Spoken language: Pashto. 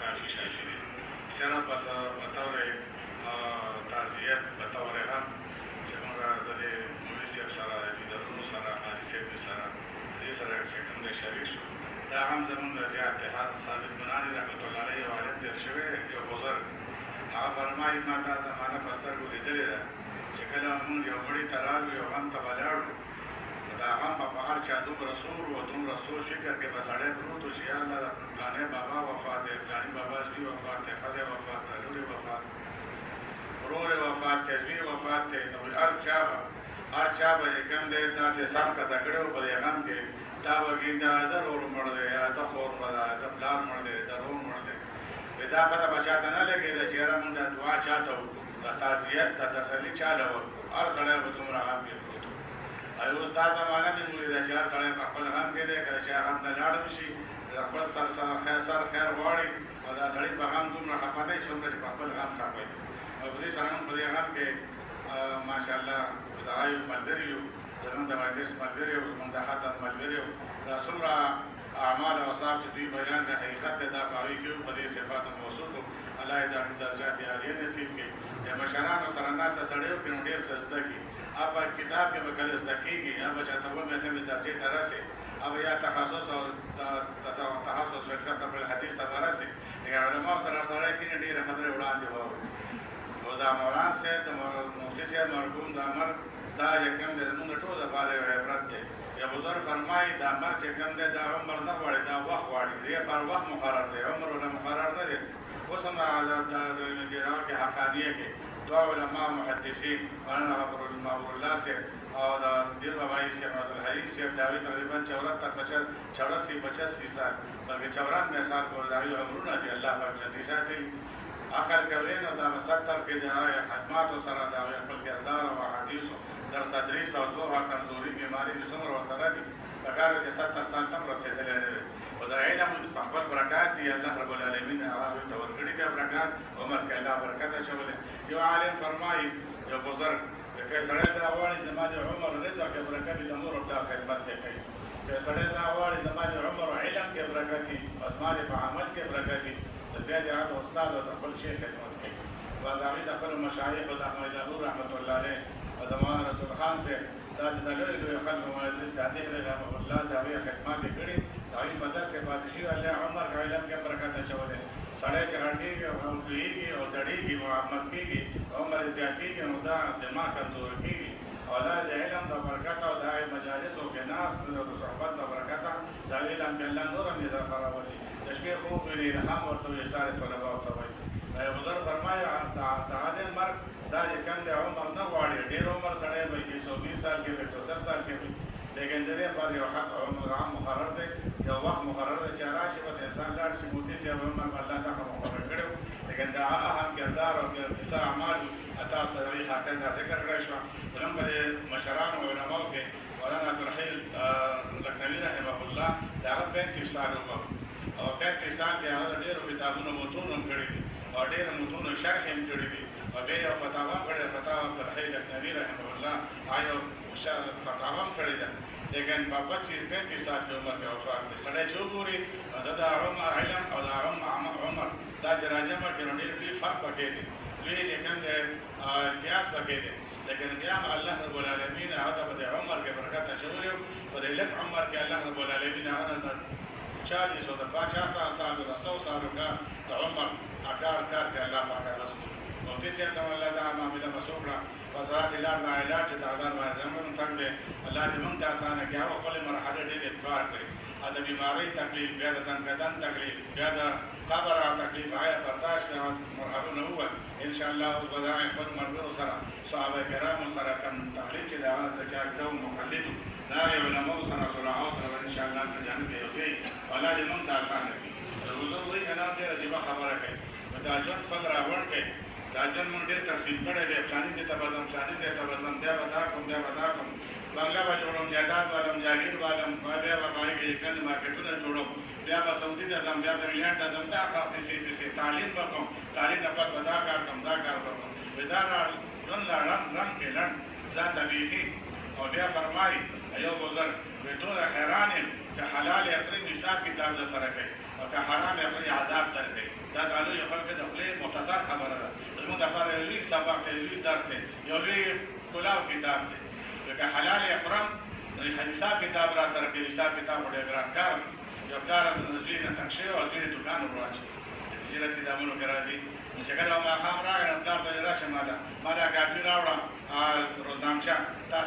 کافي شایي دي صرف بس بطور تعزیت بطور هم چې موږ د دې مولوي صاحب سره لیدلونو سره حاجي صاحب سره دې سره چې کوم دی شریک شو دا هم زموږ د ضیاء اتحاد ثابت بناني رحمت الله علیه یو حالت تېر شوی یو بزرګ هغه فرمایي ما دا زمانه په سترګو لیدلې ده چې کله مونږ یو غړي ته راغلو یو غم ته به لاړو دا غم به په هر چا دومره سور و دومره سوچ فکر کې به سړی پروت و چې یا الله د فلانې بابا وفات دی فلاني بابا زوی وفات دی ښځې وفات دی لورې وفات ورور وفات دی زوی وفات دی نو هر چا به چې کوم دی داسې سم کته کړی و په دې غم کې دا وګین دا د رور مړ دی یا د خور مړ دی د پلار مړ دی د رور مړ دی دا پته به چاته نه لګېده چې یاره مونږ دا دعا چاته وکړو د تعزیت د تسلي چاله ورکړو هر سړی به دومره غم کې پروت و او اوس دا زمانه مې ولیده چې هر سړی په خپل غم کې دی کله چې غم نه لاړ شي د خپل سر خیر غواړي او دا سړی په غم دومره خفه دی څومره چې په خپل غم خفه دی او په دې سره هم په دې غم کې ماشاءالله د هغه یو ملګري یو زموږ د مجلس ملګري یو زموږ د خطر ملګري یو دا څومره اعمال او اصحاب چې دوی بیان د حقیقت دا په هغې کې په دې صفاتو موصوف الله یې دا درجات عالیه نصیب کړي د مشرانو سره ناسته سړی وکړي نو ډېر څه زده کړي هغه کتاب کې به کله زده کېږي هغه چاته ومې نوې درجې ته رسې هغه یا تخصص او تخصص فقه ته بل حدیث ته به رسې لکه علماو سره سړی کښېني ډېرې خبرې وړاندې واوري او دا مولانا صاحب د مفتي صاحب مرحوم د امر دا چې کوم دی زموږ د ټولو لپاره یو عبرت دی یا بزرګ فرمایي دا امر چې کوم دی دا عمر نه غواړي دا وخت غواړي دې پر وخت مقرر دی عمر ونه مقرر نه دی اوس هم د کې حقانیه کې دوه علما محدثین مولانا غفور الله صاحب او د دیر بابائی صاحب عبدالحلیم صاحب داوی تقریبا 84-85 سال بلکې 94 سال پورې د هغوی عمرونه دي الله پاک ژوندي ساتي عقل کوي نو دا 70 کې د هغې خدماتو سره د هغوی خپل کردار او احادیثو در تدریس او زور او کمزوري بیماري چې څومره ورسره دي پکار دی چې 70 سال ته هم رسېدلی نه دی خو د علم خپل برکات دي الله رب العالمین هغوی ته ورکړي دي برکات عمر کې الله برکت اچولی یو عالم فرمایي یو بزرګ که سړی دا غواړي زما د عمر رزق کې برکت وي د مور او پلار خدمت دی کوي که سړی دا غواړي زما د عمر علم کې برکت وي او زما د په عمل کې برکت وي د بیا د هغه استاد او د خپل شیخ خدمت کوي او د هغوی د خپلو مشایخو د احمد داور رحمت الله علیه او د مولانا رسول خان صاحب داسې د لویو لویو خلکو مجلس کاتب رحمه الله د هغوی خدمات یې کړي د هغوی په دست کې پاتې شوي الله عمر کې علم کې برکت اچولی سړی چې غټېږي او لویېږي او زړېږي او عمل کېږي عمر یې زیاتېږي نو دا دماغ کمزوری کېږي او دا د علم د برکته او د هغې مجالسو کې ناست د صحبت د برکته د علم کې الله نور هم اضافه راولي د شپې خوب ویني الهام ورته وي اشارې طلبه ورته وایي بزرګ فرمایي د عادل مرګ دا چې کوم دی عمر نه غواړي ډېر عمر سړی به 120 سال کې 110 سال کې وي لیکن د دې لپاره یو حق عمر مقرر دی یو وخت مقرر دی چې راشي بس انسان لاړ شي مفتي صاحب هم الله ته مقرر کړی و لیکن دا اهم کردار او کیسه اعمال تاسو ته د حقیقت ذکر کړی شوه زموږ په مشرانو او علماو کې مولانا عبدالحی لکنوي رحمه الله د هغه 35 سال عمر او 35 سال کې هغه ډېرو کتابونو متون هم کړي دي او ډېرو متونو شرح هم کړي دي او بیا یو فتاوا هم کړې فتاوا عبدالحی لکنوي رحمه الله هغه یو فتاوا هم کړې ده لیکن په 25-35 سال کې عمر کې وفات دی سړی چې وګوري د عمر علم او د عمر دا چې راجمع کړي نو ډېر لوی فرق پکې دی لوی چې کوم دی امتیاز پکې دی لیکن بیا هم الله رب العالمین هغه ته په دې عمر کې برکت اچولی و په دې لږ عمر کې الله رب العالمین هغه ته 40 او د 50 سال او د 100 سالو کار د عمر کار کې الله پاک رسول مفتي صاحب سم الله تعالی معامله مسوکړه بس راسې لار با علاج چې د هغه باندې زموږ تنګ دی الله دې موږ ته اسانه کړي او خپلې مرحلې ډېرې اتبار کړي د بیمارۍ تکلیف بیا د ځنکدن تکلیف بیا د قبر تکلیف هغه برداشت مرحلونه ووت انشاءالله اوس به د هغې خپل ملګرو سره صحابه کرامو سره کوم تکلیف چې د هغه د چا کوم مقلدو د هغې علماو سره صلحاو سره به انشاءالله په جنت کې اوسېږي الله دې موږ ته اسانه کړي حضور وایي که نه ډېره عجیبه خبره کوي دا ژوند خپل راوړ کوي دا ژوند مونږ ډېر ترسیم کړی دی فلاني ځای ته به ځم فلاني ځای ته به ځم بیا به دا کوم بیا به دا کوم بنګله به جوړوم جایداد والم جاګیر والم بیا به هغې کې ګڼ مارکېټونه جوړوم بیا به سعودي ته ځم بیا به انګلینډ ته ځم دا پیسې تعلیم به کوم تعلیم نه پس به دا کار کوم دا کار به کوم دا ژوند لا رنګ کې لنډ ځان ته بیخي او بیا فرمایي یو بزرګ وایي ټوله حیران یم که حلال اخري حساب کتاب در سره کوي او که حرام اخري عذاب در کوي سبق دی لوی درس دی یو لوی کلاو کتاب دی لکه حلال یې خورم نو حساب کتاب را سره کوي حساب کتاب خو ډېر ګران کار یو کار د زوی نه تنګ شوی او زوی دوکان ور واچوي د سیرت کتابونو کې راځي نو چې کله ماښام راغی نو پلار ته یې راشه ما دا کاپي راوړه روزنامچه تا